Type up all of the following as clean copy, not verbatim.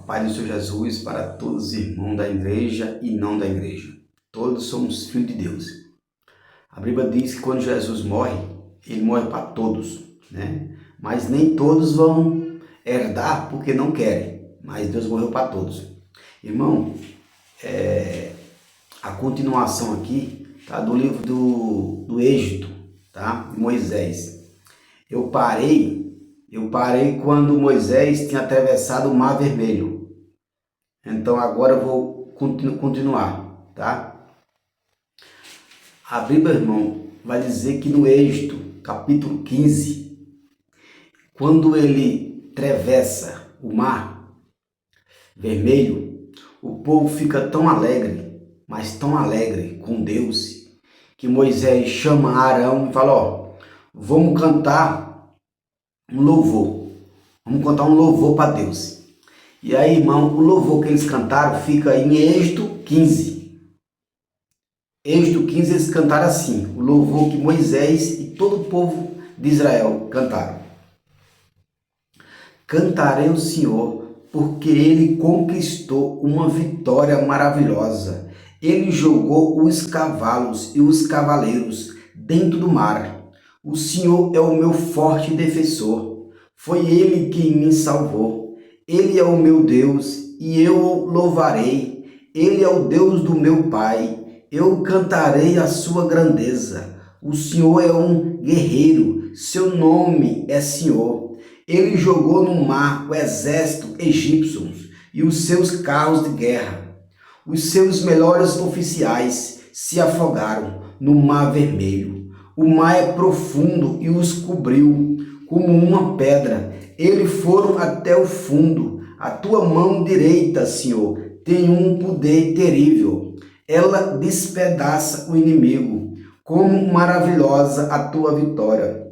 paz do Senhor Jesus para todos os irmãos da igreja e não da igreja. Todos somos filhos de Deus. A Bíblia diz que quando Jesus morre, ele morre para todos, né? Mas nem todos vão herdar porque não querem, mas Deus morreu para todos. Irmão, a continuação aqui, tá, do livro do Êxodo, tá? De Moisés. Eu parei quando Moisés tinha atravessado o Mar Vermelho. Então agora eu vou continuar, tá? A Bíblia, irmão, vai dizer que no Êxodo, capítulo 15, quando ele atravessa o Mar Vermelho, o povo fica tão alegre, mas tão alegre com Deus, que Moisés chama Arão e fala, vamos cantar um louvor. Vamos cantar um louvor para Deus. E aí, irmão, o louvor que eles cantaram fica em Êxodo 15. Êxodo 15 eles cantaram assim, o louvor que Moisés e todo o povo de Israel cantaram. Cantarei o Senhor, porque Ele conquistou uma vitória maravilhosa. Ele jogou os cavalos e os cavaleiros dentro do mar. O Senhor é o meu forte defensor. Foi Ele quem me salvou. Ele é o meu Deus e eu o louvarei. Ele é o Deus do meu Pai. Eu cantarei a sua grandeza. O Senhor é um guerreiro. Seu nome é Senhor. Ele jogou no mar o exército egípcio e os seus carros de guerra. Os seus melhores oficiais se afogaram no Mar Vermelho. O mar é profundo e os cobriu como uma pedra. Eles foram até o fundo. A tua mão direita, Senhor, tem um poder terrível. Ela despedaça o inimigo. Como maravilhosa a tua vitória.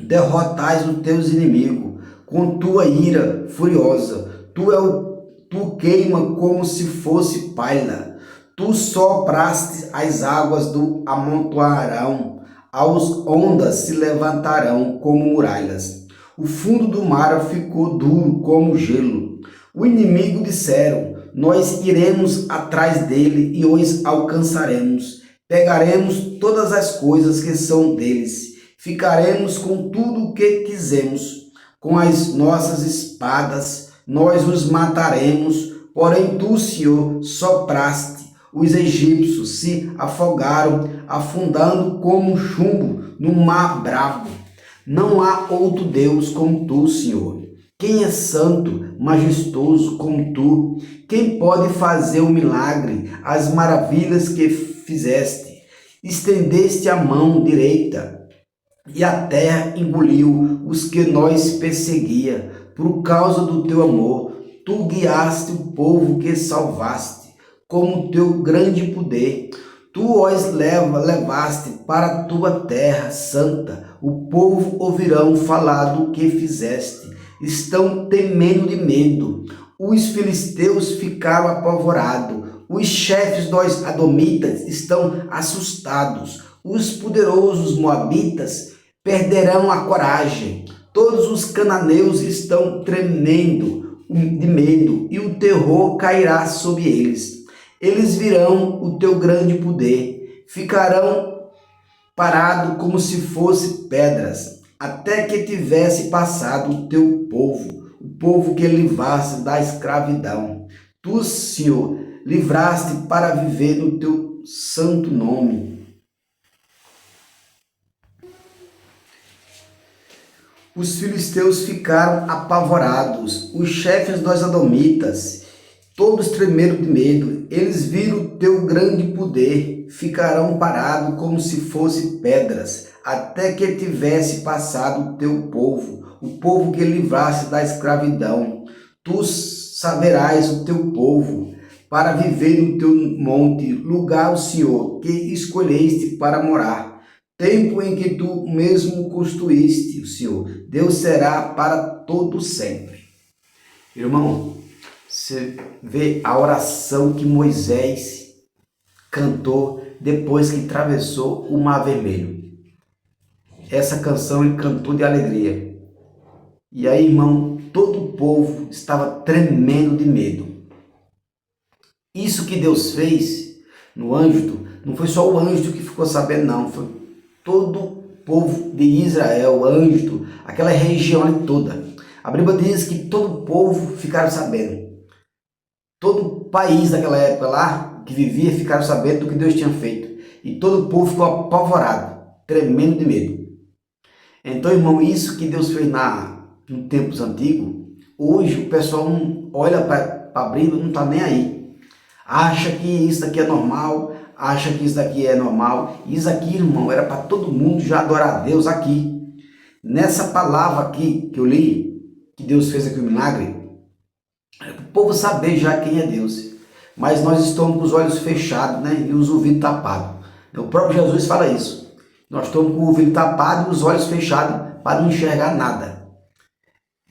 Derrotais os teus inimigos com tua ira furiosa. Tu queima como se fosse palha. Tu sopraste as águas do amontoarão. As ondas se levantarão como muralhas. O fundo do mar ficou duro como gelo. O inimigo disseram, nós iremos atrás dele e os alcançaremos. Pegaremos todas as coisas que são deles. Ficaremos com tudo o que quisemos. Com as nossas espadas nós os mataremos. Porém tu, Senhor, sopraste. Os egípcios se afogaram, afundando como chumbo no mar bravo. Não há outro Deus como tu, Senhor. Quem é santo, majestoso como tu? Quem pode fazer o milagre, as maravilhas que fizeste? Estendeste a mão direita e a terra engoliu os que nós perseguia. Por causa do teu amor, tu guiaste o povo que salvaste, como teu grande poder. Tu os levaste para a tua terra santa. O povo ouvirão falar do que fizeste. Estão temendo de medo. Os filisteus ficaram apavorados. Os chefes dos adomitas estão assustados. Os poderosos moabitas perderão a coragem. Todos os cananeus estão tremendo de medo e o terror cairá sobre eles. Eles virão o teu grande poder, ficarão parados como se fossem pedras, até que tivesse passado o teu povo, o povo que livraste da escravidão. Tu, Senhor, livraste para viver no teu santo nome. Os filisteus ficaram apavorados, os chefes dos adomitas, todos tremeram de medo. Eles viram o teu grande poder, ficarão parados como se fossem pedras, até que tivesse passado o teu povo, o povo que livraste da escravidão. Tu saberás o teu povo, para viver no teu monte, lugar, o Senhor, que escolheste para morar. Tempo em que tu mesmo construíste, o Senhor, Deus será para todo sempre. Irmão, você vê a oração que Moisés cantou depois que atravessou o Mar Vermelho. Essa canção ele cantou de alegria. E aí, irmão, todo o povo estava tremendo de medo. Isso que Deus fez no êxodo, não foi só o êxodo que ficou sabendo, não. Foi todo o povo de Israel, o êxodo, aquela região ali toda. A Bíblia diz que todo o povo ficaram sabendo. Todo o país daquela época lá, que vivia, ficaram sabendo do que Deus tinha feito. E todo o povo ficou apavorado, tremendo de medo. Então, irmão, isso que Deus fez em tempos antigos, hoje o pessoal não olha para a Bíblia, não está nem aí. Acha que isso daqui é normal, acha que isso daqui é normal. Isso aqui, irmão, era para todo mundo já adorar a Deus aqui. Nessa palavra aqui que eu li, que Deus fez aqui o milagre, é para o povo saber já quem é Deus. Mas nós estamos com os olhos fechados, né? E os ouvidos tapados. O próprio Jesus fala isso. Nós estamos com o ouvido tapado e os olhos fechados para não enxergar nada.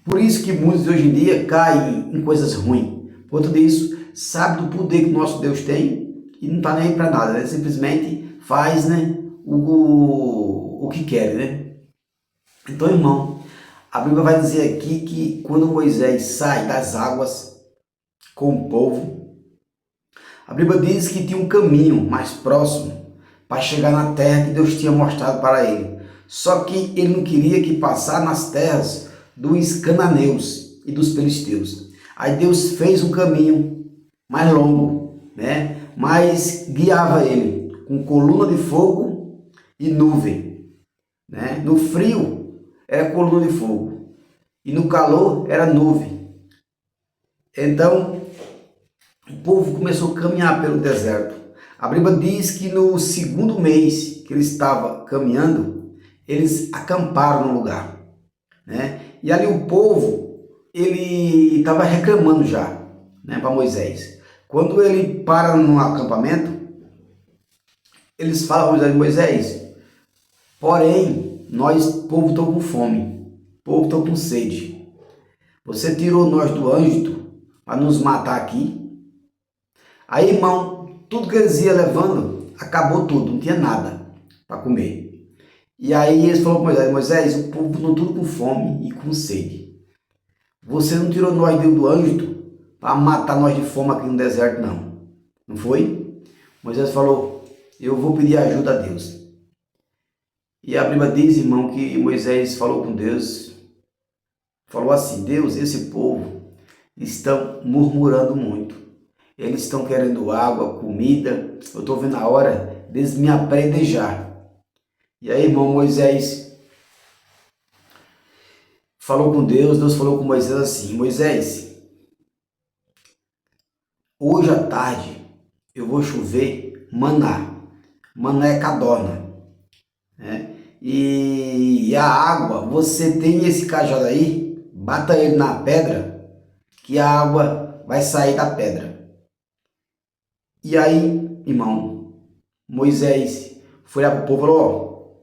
Por isso que muitos hoje em dia caem em coisas ruins. Por tudo isso, sabe do poder que o nosso Deus tem e não está nem aí para nada, né? Simplesmente faz, né, o que quer, né? Então, irmão, a Bíblia vai dizer aqui que quando Moisés sai das águas com o povo, a Bíblia diz que tinha um caminho mais próximo para chegar na terra que Deus tinha mostrado para ele. Só que ele não queria que passasse nas terras dos cananeus e dos filisteus. Aí Deus fez um caminho mais longo, né? Mas guiava ele com coluna de fogo e nuvem, né? No frio era coluna de fogo e no calor era nuvem. Então o povo começou a caminhar pelo deserto. A Bíblia diz que no segundo mês que ele estava caminhando, eles acamparam no lugar, né? E ali o povo, ele estava reclamando já, né, para Moisés. Quando ele para no acampamento, eles falam a Moisés, porém, nós, povo, estamos com fome, povo, estamos com sede. Você tirou nós do êxodo para nos matar aqui. Aí, irmão, tudo que eles iam levando, acabou tudo, não tinha nada para comer. E aí eles falaram para Moisés, o povo está tudo com fome e com sede. Você não tirou nós do êxodo para matar nós de fome aqui no deserto, não. Não foi? Moisés falou, eu vou pedir ajuda a Deus. E a Bíblia diz, irmão, que Moisés falou com Deus, falou assim, Deus, esse povo estão murmurando muito. Eles estão querendo água, comida. Eu estou vendo a hora deles me apredejar. E aí, irmão, Moisés falou com Deus. Deus falou com Moisés assim, Moisés, hoje à tarde eu vou chover maná. Maná é codorna, né? E a água, você tem esse cajado aí, bata ele na pedra, que a água vai sair da pedra. E aí, irmão, Moisés foi lá para o povo e falou,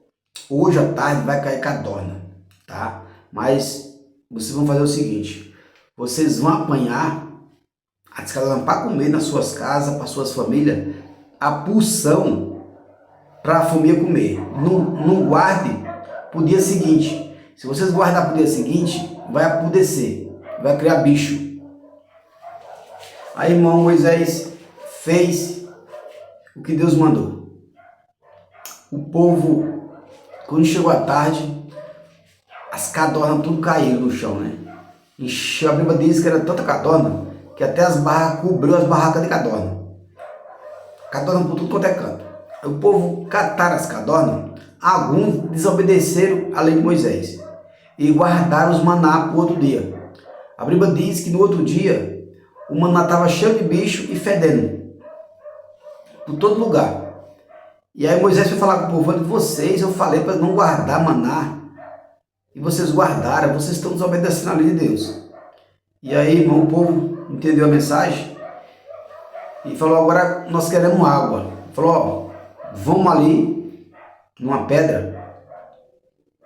ó, hoje à tarde vai cair codorna, tá? Mas vocês vão fazer o seguinte, vocês vão apanhar as codornas para comer nas suas casas, para suas famílias, a porção para a família comer. Não guarde para o dia seguinte. Se vocês guardar para o dia seguinte, vai apodrecer, vai criar bicho. Aí, irmão, Moisés fez o que Deus mandou. O povo, quando chegou a tarde, as codornas tudo caíram no chão, né? A Bíblia diz que era tanta codorna que até as barracas cobriu as barracas de codorna. Codorna por tudo quanto é canto. Aí o povo cataram as codornas, alguns desobedeceram a lei de Moisés e guardaram os maná para o outro dia. A Bíblia diz que no outro dia o maná estava cheio de bicho e fedendo por todo lugar. E aí Moisés foi falar com o povo, vocês, eu falei para não guardar maná, e vocês guardaram, vocês estão desobedecendo a lei de Deus. E aí, irmão, o povo entendeu a mensagem e falou, agora nós queremos água. Falou, ó, vamos ali, numa pedra,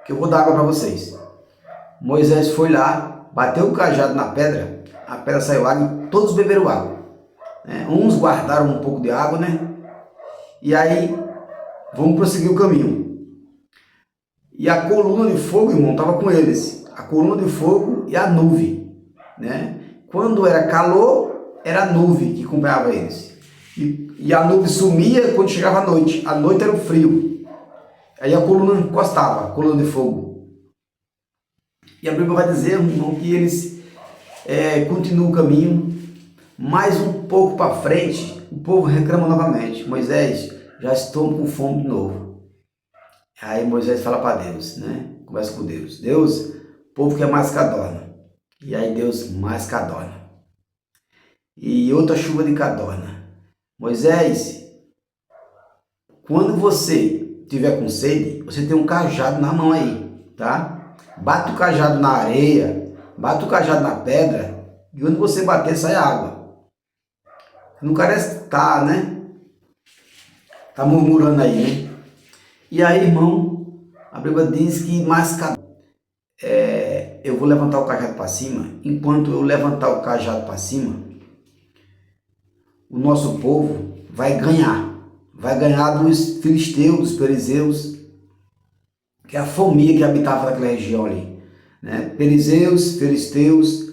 que eu vou dar água para vocês. Moisés foi lá, bateu o cajado na pedra, a pedra saiu água e todos beberam água. Uns guardaram um pouco de água, né? E aí, vamos prosseguir o caminho. E a coluna de fogo, irmão, estava com eles. A coluna de fogo e a nuvem. né? Quando era calor, era a nuvem que acompanhava eles. E a nuvem sumia quando chegava a noite. A noite era o frio. Aí a coluna encostava, a coluna de fogo. E a Bíblia vai dizer, irmão, que eles continuam o caminho. Mais um pouco para frente, o povo reclama novamente. Moisés, já estou com fome de novo. Aí Moisés fala para Deus, né? Conversa com Deus. Deus, o povo quer mais cadorna. E aí Deus, mais cadorna. E outra chuva de cadorna. Moisés, quando você tiver com sede, você tem um cajado na mão aí, tá? Bate o cajado na areia, bate o cajado na pedra, e onde você bater sai água. Não parece que tá, né? Tá murmurando aí, né? E aí, irmão, a Bíblia diz que eu vou levantar o cajado para cima. Enquanto eu levantar o cajado para cima, o nosso povo vai ganhar. Vai ganhar dos filisteus, dos perizeus, que é a família que habitava naquela região ali, né? Perizeus, filisteus,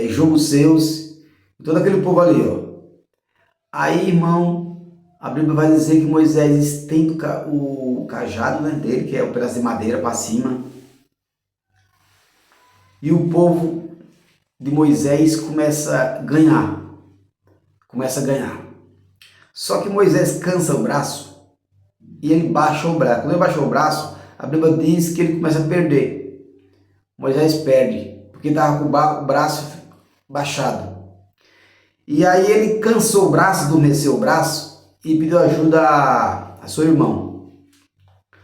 jebuseus, todo aquele povo ali, ó. Aí, irmão, a Bíblia vai dizer que Moisés estende o cajado, né, dele, que é o pedaço de madeira, para cima. E o povo de Moisés começa a ganhar. Só que Moisés cansa o braço e ele baixa o braço. Quando ele baixou o braço, a Bíblia diz que ele começa a perder. Moisés perde, porque estava com o braço baixado. E aí ele cansou o braço, adormeceu o braço e pediu ajuda a seu irmão,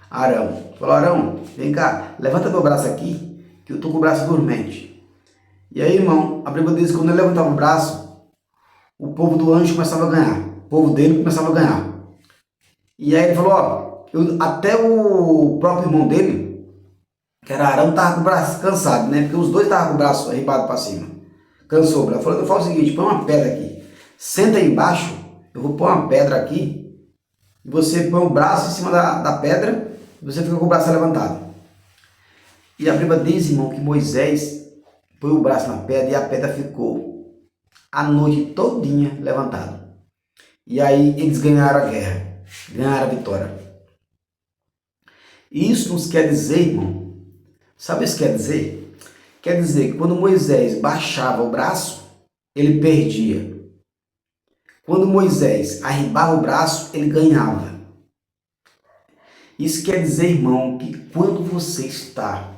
Arão. Falou, Arão, vem cá, levanta meu braço aqui, que eu estou com o braço dormente. E aí, irmão, a Bíblia diz que quando ele levantava o braço, o povo do anjo começava a ganhar. O povo dele começava a ganhar. E aí ele falou, ó, até o próprio irmão dele, que era Arão, estava com o braço cansado, né? Porque os dois estavam com o braço arribado para cima. Cansou o braço. Falou, eu faço o seguinte, põe uma pedra aqui. Senta aí embaixo, eu vou pôr uma pedra aqui. E você põe o braço em cima da pedra e você fica com o braço levantado. E a Bíblia diz, irmão, que Moisés põe o braço na pedra e a pedra ficou a noite todinha levantado. E aí eles ganharam a guerra, ganharam a vitória. E isso nos quer dizer, irmão, sabe o que isso quer dizer? Quer dizer que quando Moisés baixava o braço, ele perdia. Quando Moisés arribava o braço, ele ganhava. Isso quer dizer, irmão, que quando você está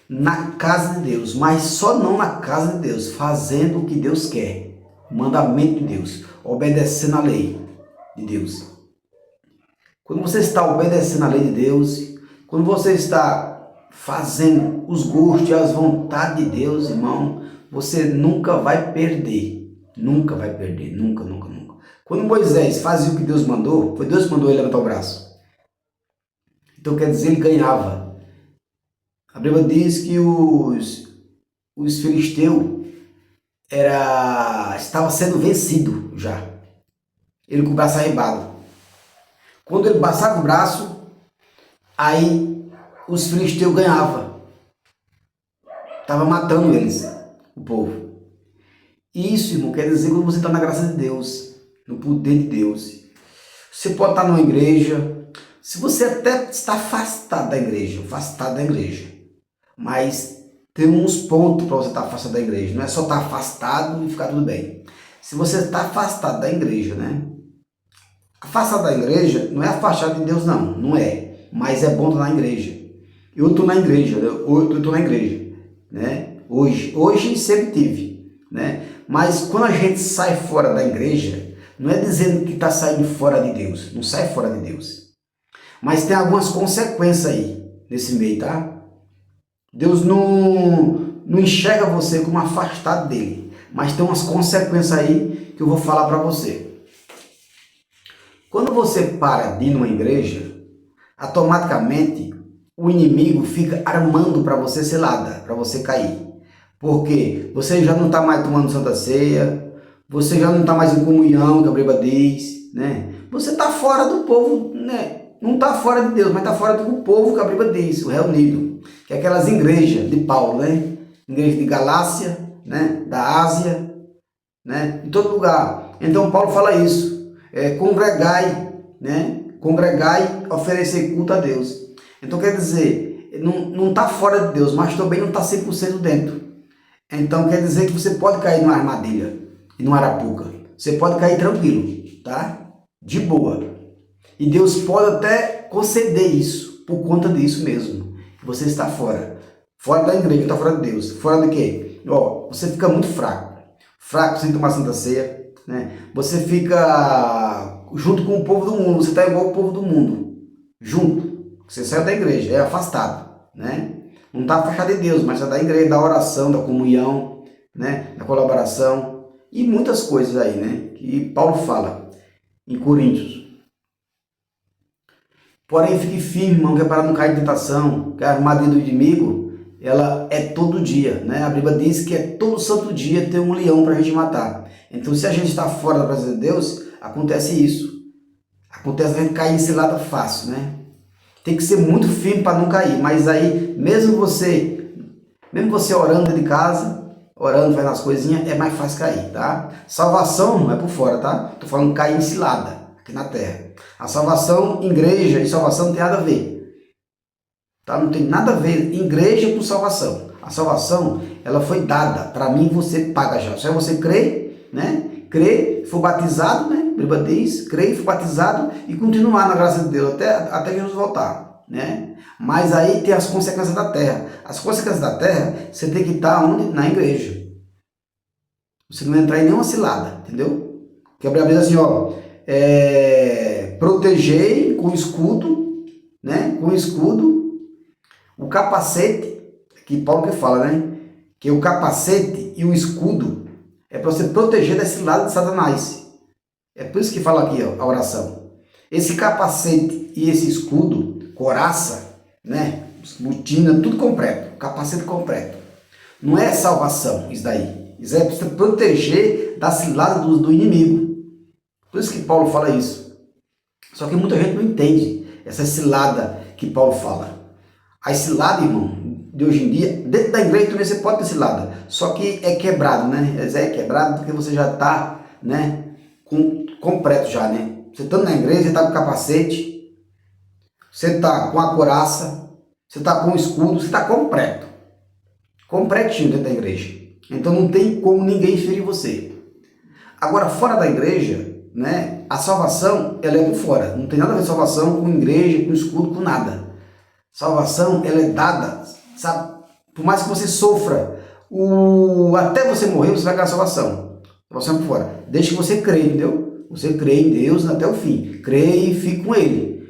na casa de Deus, mas só não na casa de Deus, fazendo o que Deus quer, o mandamento de Deus, obedecendo a lei de Deus. Quando você está obedecendo a lei de Deus, quando você está fazendo os gostos e as vontades de Deus, irmão, você nunca vai perder. Nunca vai perder, nunca. Quando Moisés fazia o que Deus mandou, foi Deus que mandou ele levantar o braço. Então quer dizer, ele ganhava. A Bíblia diz que os filisteus estava sendo vencido já. Ele com o braço arribado. Quando ele passava o braço, aí os filisteus ganhavam. Estava matando eles, o povo. Isso, irmão, quer dizer que quando você está na graça de Deus, no poder de Deus, você pode estar numa igreja, se você até está afastado da igreja, mas tem uns pontos para você estar afastado da igreja, não é só estar afastado e ficar tudo bem. Se você está afastado da igreja, né? Afastado da igreja não é afastado de Deus, não é, mas é bom estar na igreja. Eu estou na igreja, né? Hoje sempre tive, né? Mas quando a gente sai fora da igreja, não é dizendo que está saindo fora de Deus, não sai fora de Deus. Mas tem algumas consequências aí, nesse meio, tá? Deus não enxerga você como afastado dele, mas tem umas consequências aí que eu vou falar para você. Quando você para de ir numa igreja, automaticamente o inimigo fica armando para você cilada, para você cair. Porque você já não está mais tomando Santa Ceia, você já não está mais em comunhão, que a Bíblia diz, né? Você está fora do povo, né? Não está fora de Deus, mas está fora do povo que a Bíblia diz, o reunido, que é aquelas igrejas de Paulo, né? igreja de Galácia, né? Da Ásia, né? Em todo lugar. Então Paulo fala isso, congregai, né? Congregai, oferecer culto a Deus. Então quer dizer, não está fora de Deus, mas também não está 100% dentro. Então quer dizer que você pode cair numa armadilha e numa arapuca. Você pode cair tranquilo, tá? De boa. E Deus pode até conceder isso, por conta disso mesmo. Você está fora. Fora da igreja, está fora de Deus. Fora de quê? Ó, você fica muito fraco. Fraco sem tomar Santa Ceia, né? Você fica junto com o povo do mundo. Você está igual o povo do mundo. Junto. Você saiu da igreja, é afastado, né? Não está afastado de Deus, mas está da igreja, da oração, da comunhão, né? Da colaboração e muitas coisas aí, né? Que Paulo fala em Coríntios. Porém, fique firme, irmão, que é para não cair em tentação, que a armadilha do inimigo, ela é todo dia, né? A Bíblia diz que é todo santo dia ter um leão para a gente matar. Então, se a gente está fora da presença de Deus, acontece isso. Acontece a gente cair em cilada fácil, né? Tem que ser muito firme para não cair, mas aí, mesmo você orando dentro de casa, orando, fazendo as coisinhas, é mais fácil cair, tá? Salvação não é por fora, tá? Tô falando cair em cilada aqui na terra. A salvação, igreja e salvação não tem nada a ver, tá? Não tem nada a ver igreja com salvação. A salvação, ela foi dada para mim e você paga já. Só é você crer, né? Crer, for batizado, né? A Bíblia diz, crer, for batizado e continuar na graça de Deus até Jesus voltar, né? Mas aí tem as consequências da terra. As consequências da terra, você tem que estar onde? Na igreja. Você não vai entrar em nenhuma cilada, entendeu? Porque a Bíblia diz assim, ó, protegei com escudo, né? Com escudo, o capacete, que Paulo que fala, né? Que o capacete e o escudo é para você proteger desse lado de Satanás. É por isso que fala aqui, ó, a oração. Esse capacete e esse escudo, coraça, né? Botina, tudo completo, capacete completo. Não é salvação isso daí. Isso é para você proteger da cilada do inimigo. Por isso que Paulo fala isso. Só que muita gente não entende essa cilada que Paulo fala. A cilada, irmão, de hoje em dia, dentro da igreja também você pode ter cilada. Só que é quebrado, né? É quebrado porque você já está, né? Completo já, né? Você está na igreja, você está com capacete, você está com a couraça, você está com o escudo, você está completo. Completinho dentro da igreja. Então não tem como ninguém ferir você. Agora, fora da igreja, né? A salvação, ela é por fora. Não tem nada a ver salvação com igreja, com escudo, com nada. Salvação, ela é dada, sabe? Por mais que você sofra, até você morrer, você vai ganhar salvação. Salvação é por fora. Deixa que você crê, entendeu? Você crê em Deus até o fim. Crê e fique com Ele.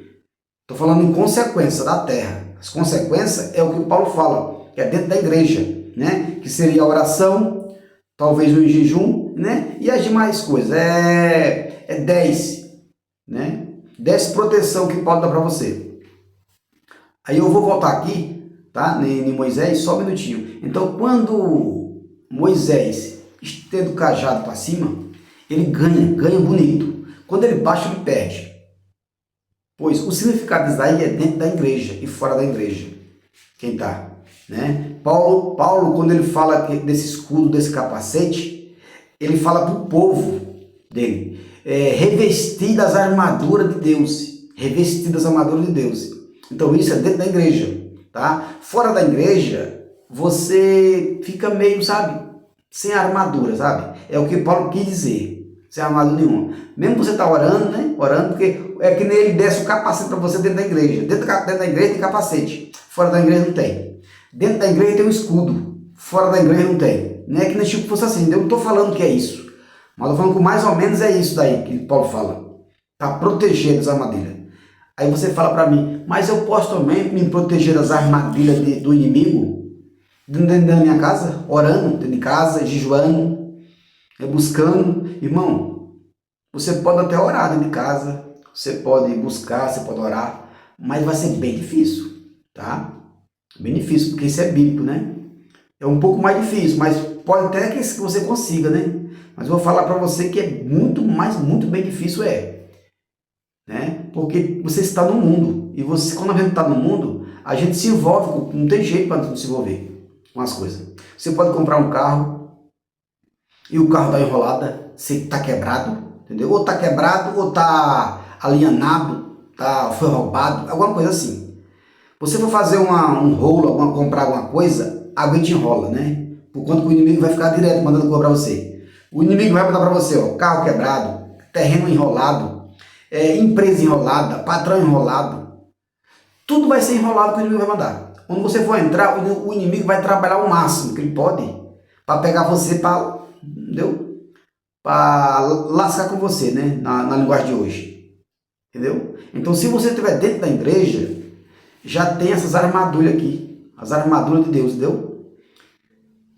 Estou falando em consequência da terra. As consequências é o que o Paulo fala, que é dentro da igreja, né? Que seria a oração, talvez o jejum, né? E as demais coisas. É 10, né? 10 proteção que Paulo dá para você. Aí eu vou voltar aqui, tá? Em Moisés, só um minutinho. Então, quando Moisés estende o cajado para cima, ele ganha bonito. Quando ele baixa, ele perde. Pois o significado disso daí é dentro da igreja e fora da igreja. Quem tá, né? Paulo, quando ele fala desse escudo, desse capacete, ele fala para o povo dele, revestir das armaduras de Deus. Revestir das armaduras de Deus. Então isso é dentro da igreja, tá? Fora da igreja, você fica meio, sabe, sem armadura, sabe? É o que Paulo quis dizer, sem armadura nenhuma. Mesmo você tá orando, né? Orando, porque é que nem ele desce o capacete para você dentro da igreja. Dentro da igreja tem capacete, fora da igreja não tem. Dentro da igreja tem um escudo, fora da igreja não tem. Não é que nem tipo fosse assim, eu não estou falando que é isso. Mas eu estou falando que mais ou menos é isso daí que Paulo fala. Para proteger das armadilhas. Aí você fala para mim, mas eu posso também me proteger das armadilhas do inimigo dentro da minha casa, orando dentro de casa, jejuando, buscando. Irmão, você pode até orar dentro de casa, você pode buscar, você pode orar, mas vai ser bem difícil, tá? Bem difícil, porque isso é bíblico, né? É um pouco mais difícil, mas pode até que você consiga, né? Mas eu vou falar para você que é muito bem difícil, né? Porque você está no mundo, e você, quando a gente está no mundo, a gente se envolve, não tem jeito para não se envolver. com as coisas. Você pode comprar um carro e o carro está enrolado, você está quebrado, entendeu? Ou está quebrado, ou está alienado, foi roubado, alguma coisa assim. Você for fazer um rolo, comprar alguma coisa, alguém te enrola, né? Por conta que o inimigo vai ficar direto mandando coisa para você. O inimigo vai mandar para você, ó, carro quebrado, terreno enrolado, empresa enrolada, patrão enrolado. Tudo vai ser enrolado que o inimigo vai mandar. Quando você for entrar, o inimigo vai trabalhar o máximo que ele pode para pegar você, entendeu? Para lascar com você, né? Na linguagem de hoje. Entendeu? Então, se você estiver dentro da igreja, já tem essas armaduras aqui. As armaduras de Deus, entendeu?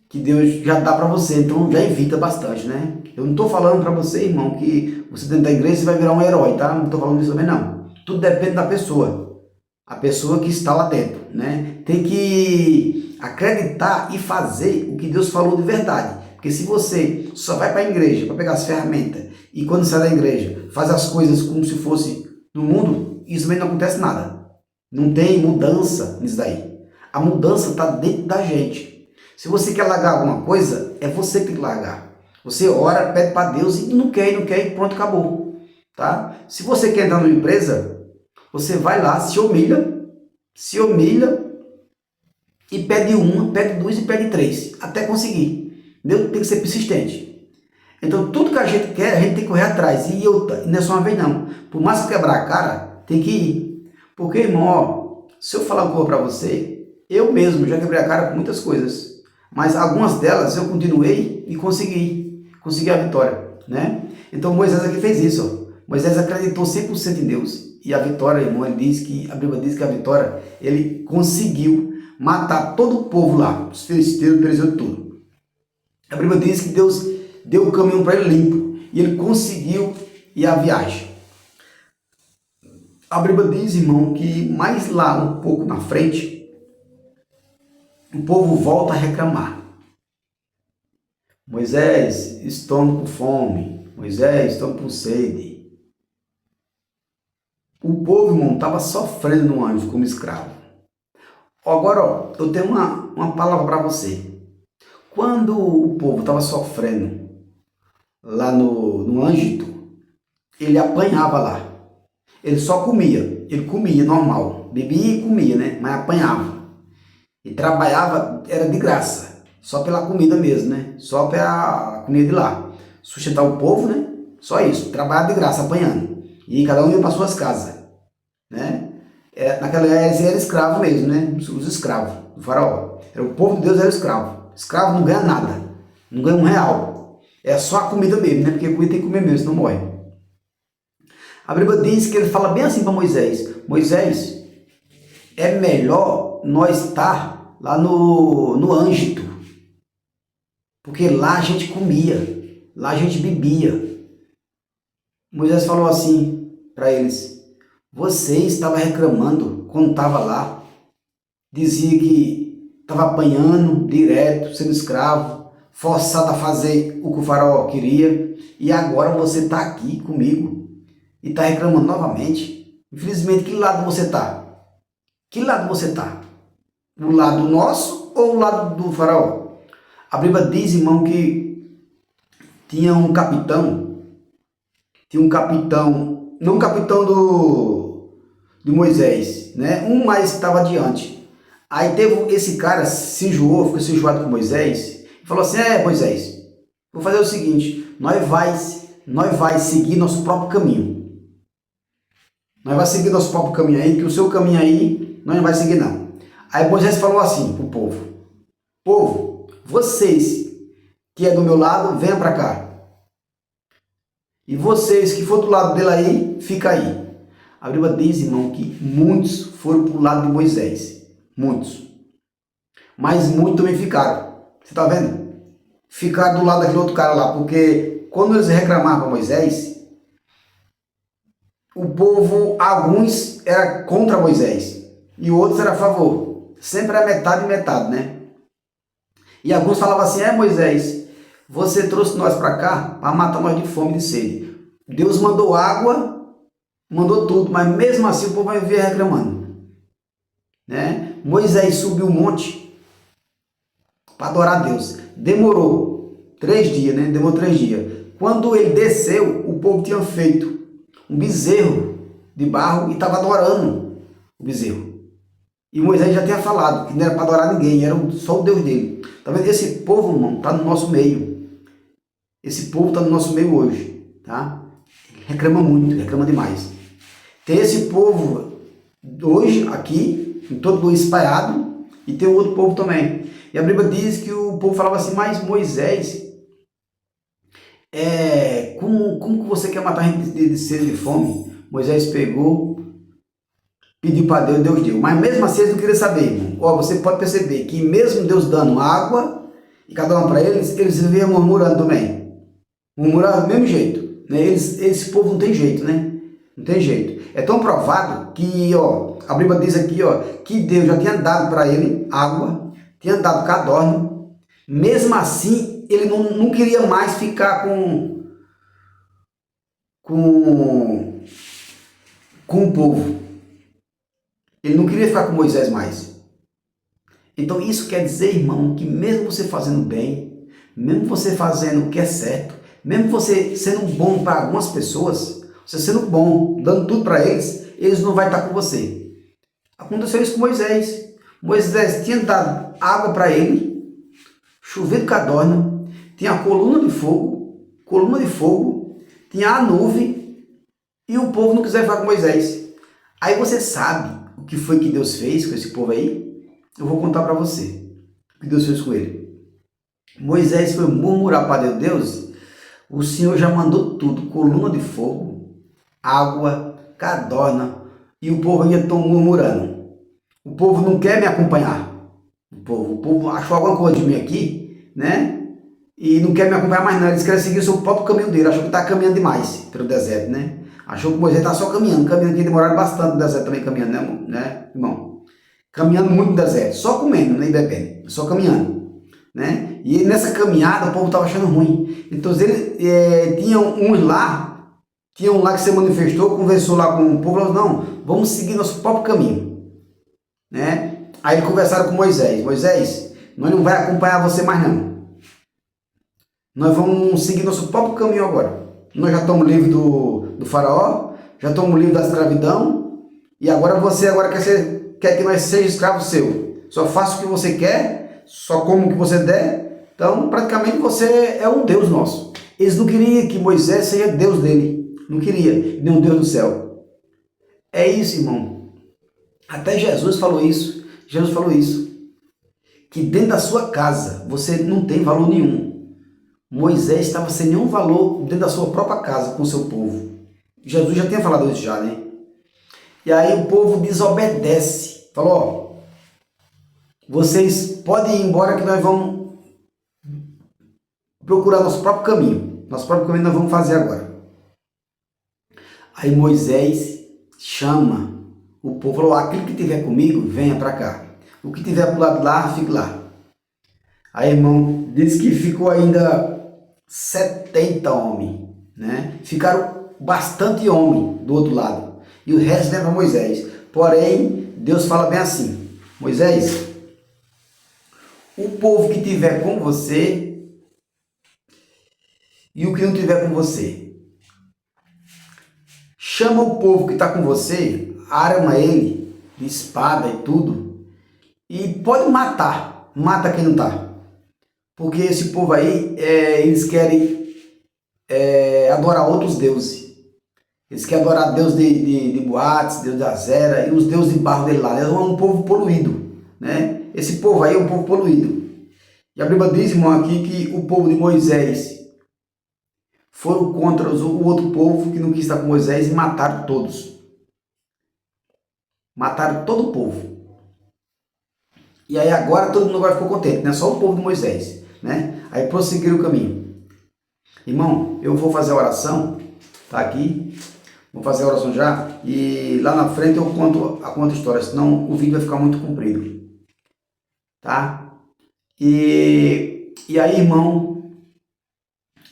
Que Deus já dá para você, então já evita bastante, né? Eu não estou falando para você, irmão, que você dentro da igreja você vai virar um herói, tá? Não estou falando isso também, não. Tudo depende da pessoa. A pessoa que está lá dentro, né? Tem que acreditar e fazer o que Deus falou de verdade. Porque se você só vai para a igreja para pegar as ferramentas e quando sai da igreja faz as coisas como se fosse no mundo, isso também não acontece nada. Não tem mudança nisso daí. A mudança está dentro da gente. Se você quer largar alguma coisa, é você que tem que largar. Você ora, pede para Deus e não quer e pronto, acabou. Tá? Se você quer entrar numa empresa, você vai lá, se humilha e pede uma, pede duas e pede três, até conseguir. Entendeu? Tem que ser persistente. Então, tudo que a gente quer, a gente tem que correr atrás. E não é só uma vez, não. Por mais que quebrar a cara, tem que ir. Porque, irmão, ó, se eu falar uma coisa para você, eu mesmo já quebrei a cara com muitas coisas. Mas algumas delas eu continuei e consegui a vitória, né? Então Moisés aqui fez isso, ó. Moisés acreditou 100% em Deus. E a vitória, irmão, a Bíblia diz que a vitória, ele conseguiu matar todo o povo lá, os filisteus, pereceu tudo. A Bíblia diz que Deus deu o caminho para ele limpo e ele conseguiu ir à viagem. A Bíblia diz, irmão, que mais lá um pouco na frente, o povo volta a reclamar. Moisés, estamos com fome. Moisés, estamos com sede. O povo, irmão, estava sofrendo no anjo como escravo. Agora, ó, eu tenho uma palavra para você. Quando o povo estava sofrendo lá no Êxodo, ele apanhava lá. Ele só comia. Ele comia normal. Bebia e comia, né? Mas apanhava. E trabalhava, era de graça, só pela comida mesmo, né? Só pela comida de lá. Sustentar o povo, né? Só isso, trabalhava de graça, apanhando. E cada um ia para suas casas, né? Naquela época era escravo mesmo, né? Os escravos do faraó. O povo de Deus era escravo. Escravo não ganha nada, não ganha R$1. É só a comida mesmo, né? Porque comida tem que comer mesmo, senão morre. A Bíblia diz que ele fala bem assim para Moisés. Moisés, é melhor nós estar lá no Êxodo, porque lá a gente comia, lá a gente bebia. Moisés falou assim para eles: vocês estavam reclamando quando estava lá, dizia que estava apanhando direto, sendo escravo, forçado a fazer o que o faraó queria, e agora você está aqui comigo e está reclamando novamente. Infelizmente, que lado você está? Que lado você está? O lado nosso ou o lado do faraó? A Bíblia diz, irmão, que tinha um capitão, não um capitão de Moisés, né? Um mais estava adiante. Aí teve esse cara, se enjoou, ficou se enjoado com Moisés, e falou assim: Moisés, vou fazer o seguinte, nós vai seguir nosso próprio caminho. Nós vai seguir nosso próprio caminho aí, que o seu caminho aí, nós não vai seguir não. Aí Moisés falou assim para o povo: povo, vocês que é do meu lado, venham para cá. E vocês que for do lado dele aí, fica aí. A Bíblia diz, irmão, que muitos foram para o lado de Moisés. Muitos. Mas muitos também ficaram. Você está vendo? Ficaram do lado daquele outro cara lá. Porque quando eles reclamavam para Moisés, o povo, alguns era contra Moisés e outros era a favor. Sempre é metade e metade, né? E alguns falavam assim: Moisés, você trouxe nós para cá para matar nós de fome e de sede. Deus mandou água, mandou tudo, mas mesmo assim o povo vai vir reclamando, né? Moisés subiu o monte para adorar a Deus. Demorou 3 dias, né? Demorou 3 dias. Quando ele desceu, o povo tinha feito um bezerro de barro e estava adorando o bezerro. E Moisés já tinha falado que não era para adorar ninguém, era só o Deus dele. Tá vendo? Esse povo, irmão, está no nosso meio. Esse povo está no nosso meio hoje, tá? Reclama muito, reclama demais. Tem esse povo hoje aqui, em todo lugar espalhado, e tem outro povo também. E a Bíblia diz que o povo falava assim, mas Moisés, como que você quer matar a gente de sede de fome? Moisés pegou, pediu para Deus, Deus deu. Mas mesmo assim eles não queriam saber, irmão. Ó, você pode perceber que mesmo Deus dando água, e cada um para eles, eles viviam murmurando também. Murmurando do mesmo jeito. Né? Esse povo não tem jeito, né? Não tem jeito. É tão provado que, ó, a Bíblia diz aqui, ó, que Deus já tinha dado para ele água, tinha dado codorna. Mesmo assim, ele não queria mais ficar com o povo. Ele não queria ficar com Moisés mais. Então isso quer dizer, irmão, que mesmo você fazendo bem, mesmo você fazendo o que é certo, mesmo você sendo bom para algumas pessoas, você sendo bom, dando tudo para eles não vão estar com você. Aconteceu isso com Moisés. Moisés tinha dado água para ele, chovendo codorna, tinha a coluna de fogo, tinha a nuvem, e o povo não quiser ficar com Moisés. Aí você sabe o que foi que Deus fez com esse povo aí? Eu vou contar para você o que Deus fez com ele. Moisés foi murmurar para Deus, o Senhor já mandou tudo, coluna de fogo, água, codorna, e o povo ainda está murmurando. O povo não quer me acompanhar. O povo achou alguma coisa de mim aqui, né? E não quer me acompanhar mais não, eles querem seguir o seu próprio caminho dele, achou que está caminhando demais pelo deserto, né? Achou que Moisés está só caminhando, tinha demorado bastante no deserto também caminhando, né, irmão? Caminhando muito no deserto, só comendo, nem bebendo, só caminhando, né? E nessa caminhada o povo estava achando ruim. Então ele tinha um lá que se manifestou, conversou lá com o povo, falou, não, vamos seguir nosso próprio caminho, né? Aí eles conversaram com Moisés, nós não vamos acompanhar você mais não. Nós vamos seguir nosso próprio caminho agora. Nós já estamos livres do faraó, já estamos livres da escravidão, e agora você quer que nós sejamos escravos seu. Só faça o que você quer, só como o que você der. Então, praticamente, você é um Deus nosso. Eles não queriam que Moisés seja Deus dele. Não queria, nem um Deus do céu. É isso, irmão. Até Jesus falou isso. Jesus falou isso. Que dentro da sua casa, você não tem valor nenhum. Moisés estava sem nenhum valor dentro da sua própria casa com o seu povo. Jesus já tinha falado isso já, né? E aí o povo desobedece. Falou, ó, vocês podem ir embora que nós vamos procurar nosso próprio caminho. Nosso próprio caminho nós vamos fazer agora. Aí Moisés chama o povo, falou, aquele que estiver comigo, venha para cá. O que estiver para o lado de lá, fique lá. Aí, irmão, diz que ficou ainda 70 homens, né? Ficaram bastante homens do outro lado. E o resto leva Moisés. Porém, Deus fala bem assim, Moisés, o povo que tiver com você e o que não tiver com você, chama o povo que está com você, arma ele de espada e tudo, e pode matar, mata quem não está. Porque esse povo aí, eles querem adorar outros deuses. Eles querem adorar Deus de Boates, Deus de Azera e os deuses de barro dele lá. Eles são um povo poluído, né? Esse povo aí é um povo poluído. E a Bíblia diz, irmão, aqui que o povo de Moisés foram contra o outro povo que não quis estar com Moisés e mataram todos. Mataram todo o povo. E aí agora todo mundo agora ficou contente, né? Só o povo de Moisés, né? Aí prosseguiram o caminho. Irmão, eu vou fazer a oração, tá aqui. Vou fazer a oração já e lá na frente eu conto a história, senão o vídeo vai ficar muito comprido, tá? E aí, irmão,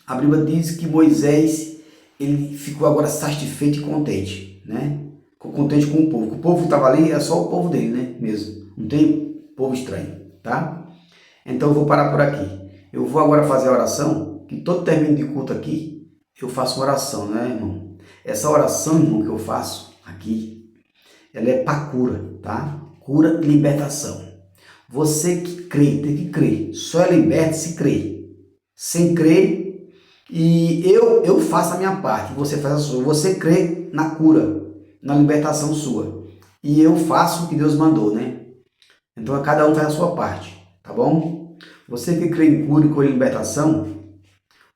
a Bíblia diz que Moisés, ele ficou agora satisfeito e contente, né? Ficou contente com o povo. O povo que estava ali é só o povo dele, né? Mesmo. Não tem povo estranho, tá? Então eu vou parar por aqui. Eu vou agora fazer a oração, que todo término de culto aqui, eu faço uma oração, né, irmão? Essa oração, irmão, que eu faço aqui, ela é para cura, tá? Cura e libertação. Você que crê, tem que crer. Só é liberto se crer. Sem crer, e eu faço a minha parte, você faz a sua. Você crê na cura, na libertação sua. E eu faço o que Deus mandou, né? Então cada um faz a sua parte, tá bom? Você que crê em cura e cura e libertação,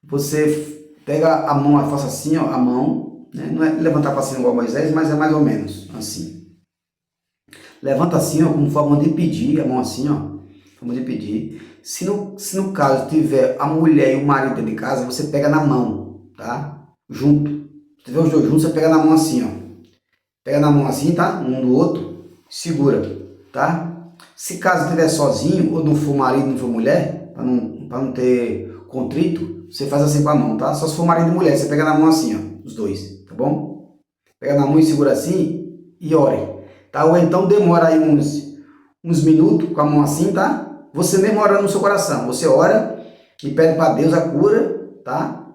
você pega a mão, faça assim, ó, a mão, né? Não é levantar para cima igual Moisés, mas é mais ou menos assim. Levanta assim, ó, como forma de pedir, a mão assim, ó, forma de pedir. Se no caso tiver a mulher e o marido dentro de casa, você pega na mão, tá? Junto. Se tiver os dois juntos, você pega na mão assim, ó. Pega na mão assim, tá? Um do outro, segura, tá? Se caso estiver sozinho, ou não for marido, não for mulher, para não ter contrito, você faz assim com a mão, tá? Só se for marido e mulher, você pega na mão assim, ó, os dois, tá bom? Pega na mão e segura assim e ore, tá? Ou então demora aí uns minutos com a mão assim, tá? Você mesmo orando no seu coração, você ora e pede para Deus a cura, tá?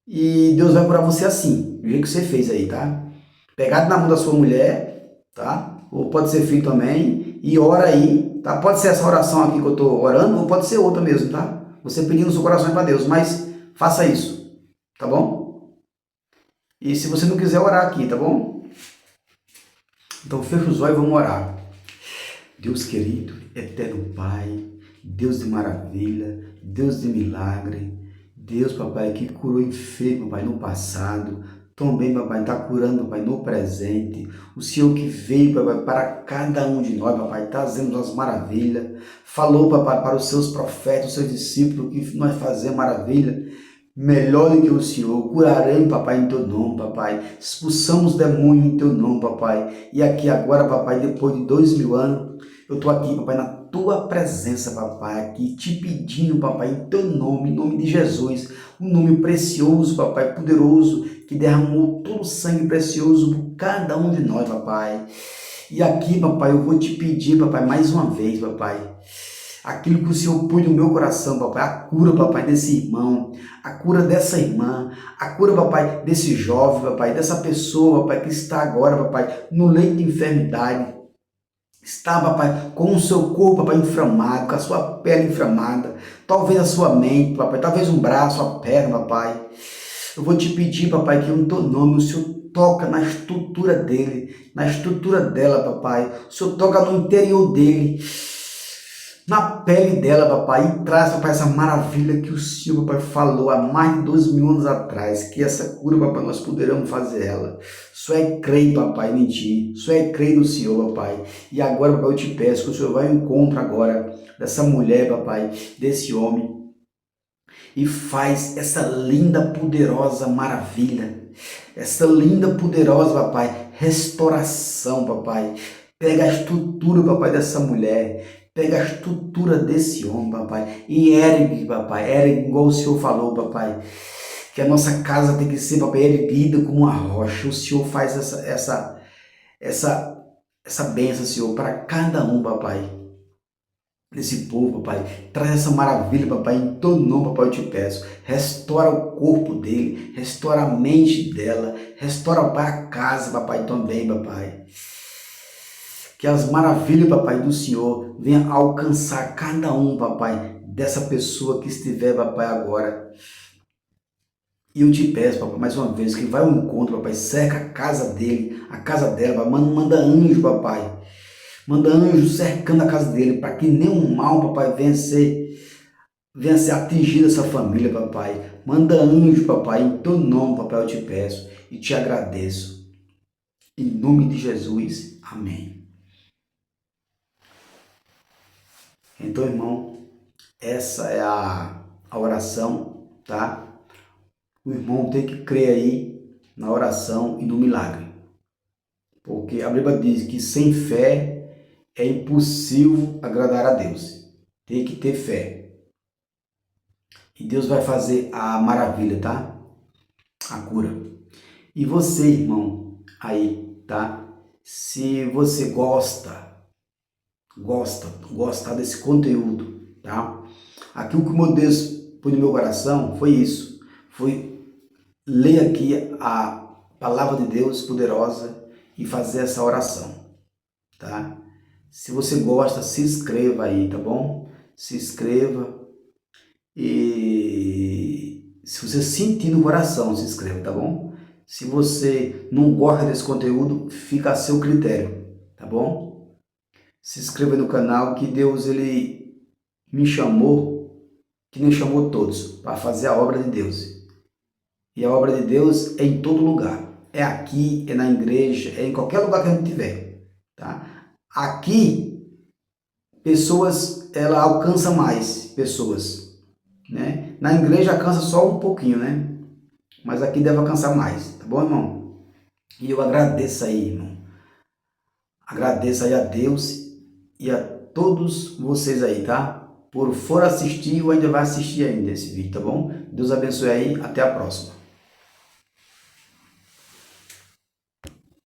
E Deus vai curar você assim, do jeito que você fez aí, tá? Pegado na mão da sua mulher, tá? Ou pode ser filho também, e ora aí, tá? Pode ser essa oração aqui que eu estou orando, ou pode ser outra mesmo, tá? Você pedindo o seu coração para Deus, mas faça isso, tá bom? E se você não quiser orar aqui, tá bom? Então fecha os olhos e vamos orar. Deus querido, eterno Pai, Deus de maravilha, Deus de milagre, Deus, papai, que curou enfermo, papai, no passado, também, papai, está curando, papai, no presente. O Senhor que veio, papai, para cada um de nós, papai, trazendo as maravilhas. Falou, papai, para os seus profetas, os seus discípulos, que nós fazemos maravilha. Melhor do que o Senhor, curaremos, papai, em teu nome, papai. Expulsamos demônios em teu nome, papai. E aqui agora, papai, depois de 2000 anos, eu estou aqui, papai, na tua presença, papai, aqui te pedindo, papai, em teu nome, em nome de Jesus, um nome precioso, papai, poderoso, que derramou todo o sangue precioso por cada um de nós, papai. E aqui, papai, eu vou te pedir, papai, mais uma vez, papai, aquilo que o Senhor pôs no meu coração, papai, a cura, papai, desse irmão, a cura dessa irmã, a cura, papai, desse jovem, papai, dessa pessoa, papai, que está agora, papai, no leito de enfermidade, está, papai, com o seu corpo, papai, inflamado, com a sua pele inflamada, talvez a sua mente, papai, talvez um braço, a perna, papai. Eu vou te pedir, papai, que no teu nome o Senhor toca na estrutura dele, na estrutura dela, papai. O Senhor toca no interior dele, na pele dela, papai, e traz, papai, essa maravilha que o Senhor, papai, falou há mais de 2000 anos atrás, que essa cura, papai, nós poderemos fazer ela. Só é crer, papai, em ti, só é crer no Senhor, papai. E agora, papai, eu te peço que o Senhor vai ao encontro agora dessa mulher, papai, desse homem, e faz essa linda, poderosa maravilha, essa linda, poderosa, papai, restauração, papai. Pega a estrutura, papai, dessa mulher, pega a estrutura desse homem, papai, e ergue, papai, ergue igual o Senhor falou, papai, que a nossa casa tem que ser, papai, erguida como uma rocha. O Senhor faz essa bênção, Senhor, para cada um, papai, desse povo, papai. Traz essa maravilha, papai, em teu nome, papai, eu te peço. Restaura o corpo dele, restaura a mente dela, restaura, papai, a casa, papai, também, papai. Que as maravilhas, papai, do Senhor venham alcançar cada um, papai, dessa pessoa que estiver, papai, agora. E eu te peço, papai, mais uma vez, que vai ao encontro, papai, cerca a casa dele, a casa dela, papai, manda anjo, papai. Manda anjo cercando a casa dele, para que nenhum mal, papai, venha ser atingido essa família, papai. Manda anjo, papai, em teu nome, papai, eu te peço e te agradeço. Em nome de Jesus, amém. Então, irmão, essa é a oração, tá? O irmão tem que crer aí na oração e no milagre. Porque a Bíblia diz que sem fé é impossível agradar a Deus. Tem que ter fé. E Deus vai fazer a maravilha, tá? A cura. E você, irmão, aí, tá? Se você gosta desse conteúdo, tá? Aqui o que meu Deus pôs no meu coração foi isso, foi ler aqui a palavra de Deus poderosa e fazer essa oração, tá? Se você gosta, se inscreva aí, tá bom? Se inscreva e se você sentir no coração, se inscreva, tá bom? Se você não gosta desse conteúdo, fica a seu critério, tá bom? Se inscreva no canal, que Deus ele me chamou, que nem chamou todos, para fazer a obra de Deus. E a obra de Deus é em todo lugar. É aqui, é na igreja, é em qualquer lugar que a gente tiver, tá? Aqui, pessoas, ela alcança mais pessoas, né? Na igreja alcança só um pouquinho, né? Mas aqui deve alcançar mais, tá bom, irmão? E eu agradeço aí, irmão. Agradeço aí a Deus e a todos vocês aí, tá? Por for assistir ou ainda vai assistir ainda esse vídeo, tá bom? Deus abençoe aí, até a próxima.